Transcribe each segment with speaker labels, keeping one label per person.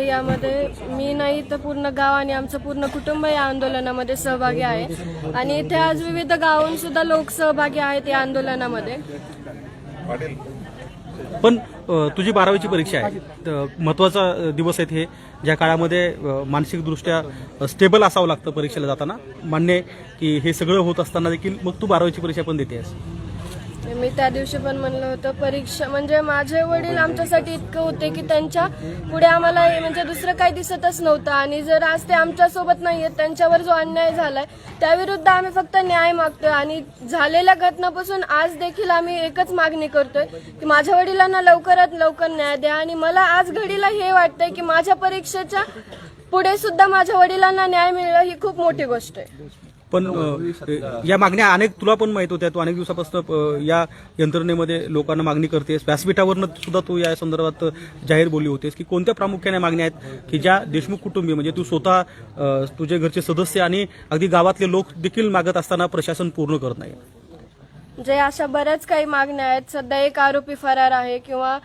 Speaker 1: यामध्ये मी नाही तर पूर्ण गाव आणि आमचं पूर्ण कुटुंब या आंदोलनामध्ये सहभागी आहे आणि इथे आज विविध गावाहून सुद्धा लोक सहभागी आहेत या आंदोलनामध्ये।
Speaker 2: पण तुझी 12वीची परीक्षा आहे, महत्त्वाचा दिवस आहे हे, ज्या काळामध्ये मानसिकदृष्ट्या स्टेबल असावं लागतं परीक्षेला जाताना। मान्य आहे की हे सगळं होत असताना देखील मग तू 12वीची परीक्षा पण देतेस।
Speaker 1: मी त्या दिवशी पण म्हणलं होतं परीक्षा म्हणजे माझे वडील आमच्यासाठी इतकं होते की त्यांच्या पुढे आम्हाला म्हणजे दुसरं काही दिसतच नव्हतं आणि जर आज ते आमच्या सोबत नाहीये, त्यांच्यावर जो अन्याय झालाय त्याविरुद्ध आम्ही फक्त न्याय मागतोय आणि झालेल्या घटनापासून आज देखील आम्ही एकच मागणी करतोय की माझ्या वडिलांना लवकरात लवकर न्याय द्या आणि मला आज घडीला हे वाटतंय की माझ्या परीक्षेच्या पुढे सुद्धा माझ्या वडिलांना न्याय मिळणं ही खूप मोठी गोष्ट आहे।
Speaker 2: पण या मागण्या अनेक तुला पण माहित होत्या, तू अनेक दिवसापासून या यंत्रणेमध्ये लोकांना मागणी करतेस, व्यासपीठावरनं सुद्धा तू या संदर्भात जाहीर बोलली होतेस की कोणत्या प्रामुख्याने मागण्या आहेत की ज्या देशमुख कुटुंबीय म्हणजे तू स्वतः, तुझे घरचे सदस्य आणि अगदी गावातले लोक देखील मागत असताना प्रशासन पूर्ण करत नाही।
Speaker 1: जे अशा बऱ्याच काही मागण्या आहेत, सध्या एक आरोपी फरार आहे किंवा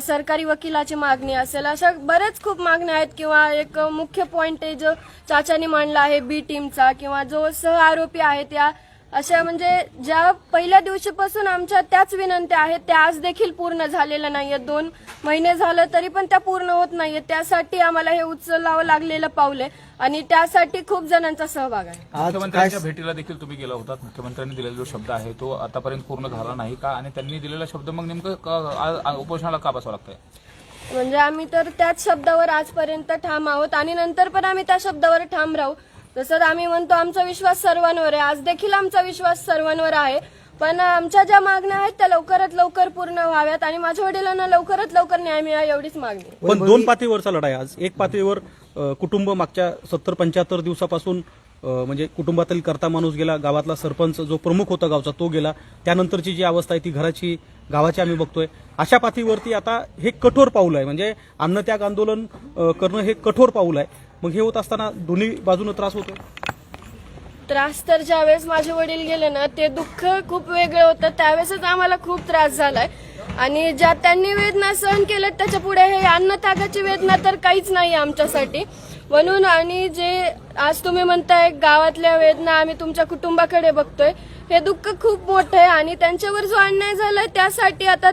Speaker 1: सरकारी वकिलाची मागणी असेल, अशा बऱ्याच खूप मागण्या आहेत किंवा एक मुख्य पॉइंट आहे जो चाचानी मांडला आहे बी टीमचा किंवा जो सह आरोपी आहे त्या अशा म्हणजे ज्या पहिल्या दिवशीपासून आमच्या त्याच विनंत्या आहेत त्या आज देखील पूर्ण झालेल्या नाहीयेत। 2 महिने झालं तरी पण त्या पूर्ण होत नाहीयेत। त्यासाठी आम्हाला हे उचलावं लागलेलं पाऊल आहे आणि त्यासाठी खूप जणांचा सहभाग आहे।
Speaker 3: मुख्यमंत्र्यांच्या भेटीला देखील तुम्ही गेला होता, मुख्यमंत्र्यांनी दिलेला जो शब्द आहे तो आतापर्यंत पूर्ण झाला नाही का आणि त्यांनी दिलेला शब्द मग नेमकं उपोषणाला का बसावं लागतंय?
Speaker 1: म्हणजे आम्ही तर त्याच शब्दावर आजपर्यंत ठाम आहोत आणि नंतर पण आम्ही त्या शब्दावर ठाम राहू। जसं आम्ही म्हणतो आमचा विश्वास सर्वांवर आहे, आज देखील आमचा विश्वास सर्वांवर आहे, पण आमच्या ज्या मागण्या आहेत त्या लवकरात लवकर पूर्ण व्हाव्यात आणि माझ्या वडिलांना लवकरात लवकर न्याय मिळावा एवढीच मागणी।
Speaker 2: पण 2 पातळीवरचा लढाई आज एक पातळीवर कुटुंब मागच्या 70-75 दिवसापासून म्हणजे कुटुंबातील कर्ता माणूस गेला, गावातला सरपंच जो प्रमुख होता गावचा तो गेला, त्यानंतरची जी अवस्था आहे ती घराची गावाची आम्ही बघतोय। अशा पातळीवरती आता हे कठोर पाऊल आहे, म्हणजे अन्नत्याग आंदोलन करणं हे कठोर पाऊल आहे। मग हे होत असताना दोन्ही बाजूने त्रास होतो।
Speaker 1: त्रास तर ज्यावेळेस माझे वडील गेले ना ते दुःख खूप वेगळं होतं, त्यावेळेसच आम्हाला खूप त्रास झालाय आणि ज्या त्यांनी वेदना सहन केल्या त्याच्या पुढे हे अन्नत्यागाची वेदना तर काहीच नाही आमच्यासाठी। म्हणून आणि जे आज तुम्ही म्हणताय गावातल्या वेदना आम्ही तुमच्या कुटुंबाकडे बघतोय, हे दुःख खूप मोठं आहे आणि त्यांच्यावर जो अन्याय झालाय त्यासाठी आता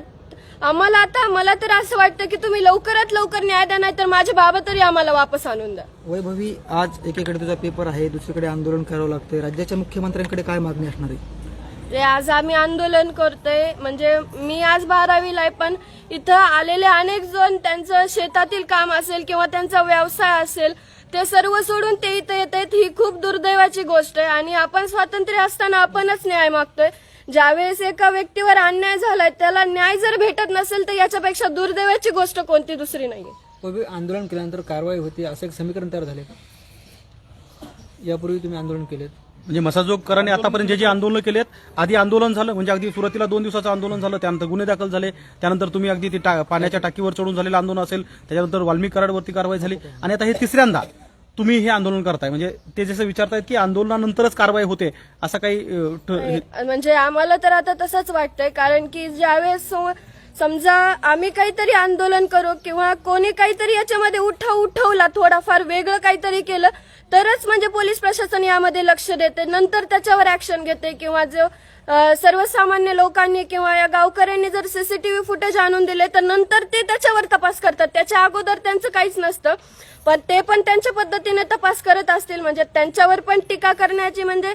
Speaker 1: मला तर असं वाटतं की तुम्ही लवकरात लवकर न्याय द्या, नाही तर माझे बाबा तरी आम्हाला वापस आणून द्या।
Speaker 4: वैभवी, आज एकीकडे तुझा पेपर आहे, दुसरीकडे आंदोलन करावं लागतंय, राज्याच्या मुख्यमंत्र्यांकडे काय मागणी असणार आहे?
Speaker 1: आज आम्ही आंदोलन करतोय म्हणजे मी आज 12वीला आहे, पण इथं आलेले अनेक जण त्यांचं शेतातील काम असेल किंवा त्यांचा व्यवसाय असेल ते सर्व सोडून ते इथं येत आहेत, ही खूप दुर्दैवाची गोष्ट आहे आणि आपण स्वातंत्र्य असताना आपणच न्याय मागतोय। ज्यावेळेस एका व्यक्तीवर अन्याय झालाय त्याला न्याय जर भेटत नसेल तर याच्यापेक्षा दुर्दैवाची गोष्ट कोणती दुसरी नाहीये।
Speaker 4: आंदोलन केल्यानंतर कारवाई होती असं एक समीकरण तयार झाले का? यापूर्वी तुम्ही आंदोलन केलेत
Speaker 2: म्हणजे मसाजोगकरांनी आतापर्यंत जे आंदोलन केलेत, आधी आंदोलन झालं म्हणजे अगदी सुरुवातीला 2 दिवसाचं आंदोलन झालं, त्यानंतर गुन्हे दाखल झाले, त्यानंतर तुम्ही अगदी ती पाण्याच्या टाकीवर चढून झालेलं आंदोलन असेल, त्याच्यानंतर वाल्मिक कराडवरती कारवाई झाली आणि आता हे तिसऱ्यांदा तुम्ही हे आंदोलन करताय। म्हणजे ते जसं विचारतायत की आंदोलनानंतरच कारवाई होते असं काही
Speaker 1: म्हणजे आम्हाला तर आता तसंच वाटतंय, कारण की ज्यावेळेस समजा आम्ही काहीतरी आंदोलन करू किंवा कोणी काहीतरी याच्यामध्ये उठवला थोडाफार वेगळं काहीतरी केलं तरच म्हणजे पोलीस प्रशासन यामध्ये लक्ष देते, नंतर त्याच्यावर ऍक्शन घेते किंवा जो सर्वसामान्य लोकांनी किंवा या गावकऱ्यांनी जर सीसीटीव्ही फुटेज आणून दिले तर नंतर ते त्याच्यावर तपास करतात, त्याच्या अगोदर त्यांचं काहीच नसतं। पण ते पण त्यांच्या पद्धतीने तपास करत असतील म्हणजे त्यांच्यावर पण टीका करण्याची म्हणजे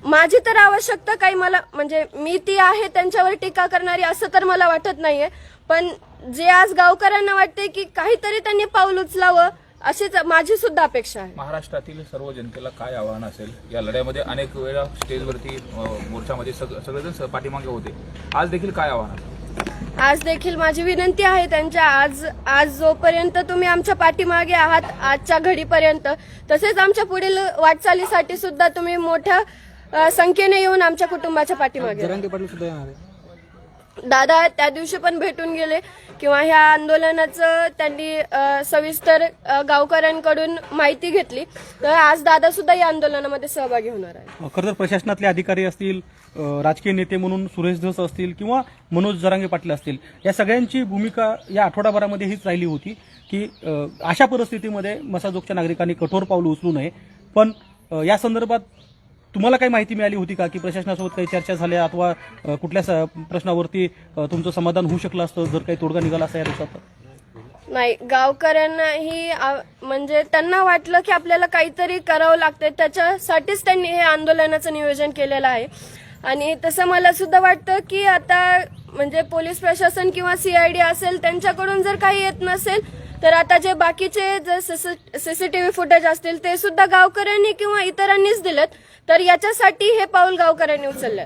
Speaker 1: माझी तर आवश्यकता काही मला म्हणजे मी ती आहे त्यांच्यावर टीका करणारी असं तर मला वाटत नाहीये, पण जे आज गावकऱ्यांना वाटते की काहीतरी त्यांनी पाऊल उचलावं अशीच माझी सुद्धा अपेक्षा आहे।
Speaker 3: महाराष्ट्रातील सर्व जनतेला काय आव्हान असेल या लढ्यामध्ये? अनेक वेळा स्टेजवरती मोर्चामध्ये सगळेजण पाठीमागे होते, आज देखील काय आव्हान असेल?
Speaker 1: आज देखील माझी विनंती आहे त्यांच्या आज जोपर्यंत तुम्ही आमच्या पाठीमागे आहात आजच्या घडीपर्यंत, तसेच आमच्या पुढील वाटचालीसाठी सुद्धा तुम्ही मोठ्या संख्येने येऊन आमच्या कुटुंबाच्या पाठीमागे।
Speaker 4: जरांगे पाटील सुद्धा येणार आहे?
Speaker 1: दादा त्या दिवशी पण भेटून गेले किंवा ह्या आंदोलनाचं त्यांनी सविस्तर गावकऱ्यांकडून माहिती घेतली. तर आज दादा सुद्धा या आंदोलनामध्ये सहभागी होणार आहे.
Speaker 2: खरं तर प्रशासनातले अधिकारी असतील, राजकीय नेते म्हणून सुरेश धस असतील किंवा मनोज जरांगे पाटील असतील, या सगळ्यांची भूमिका या आठवडाभरामध्ये हीच राहिली होती की अशा परिस्थितीमध्ये मसाजोगच्या नागरिकांनी कठोर पाऊल उचलू नये. पण या संदर्भात तुम्हाला काही माहिती मिळाली होती का की प्रशासनासोबत काही चर्चा झाल्या अथवा कुठल्या प्रश्नावरती तुमचं समाधान होऊ शकलं असतं जर काही तोडगा निघाला असता या दिवसात?
Speaker 1: नाही, गावकऱ्यांनाही म्हणजे त्यांना वाटलं की आपल्याला काहीतरी करावं लागतंय, त्याच्यासाठीच त्यांनी हे आंदोलनाचं नियोजन केलेलं आहे. आणि तसं मला सुद्धा वाटतं की आता म्हणजे पोलीस प्रशासन किंवा सीआयडी असेल त्यांच्याकडून जर काही येत नसेल तर आता जे बाकीचे जर सीसीटीव्ही फुटेज असतील ते सुद्धा गावकऱ्यांनी किंवा इतरांनीच दिलेत. तर याच्यासाठी हे पाऊल गावकऱ्यांनी उचललेलं.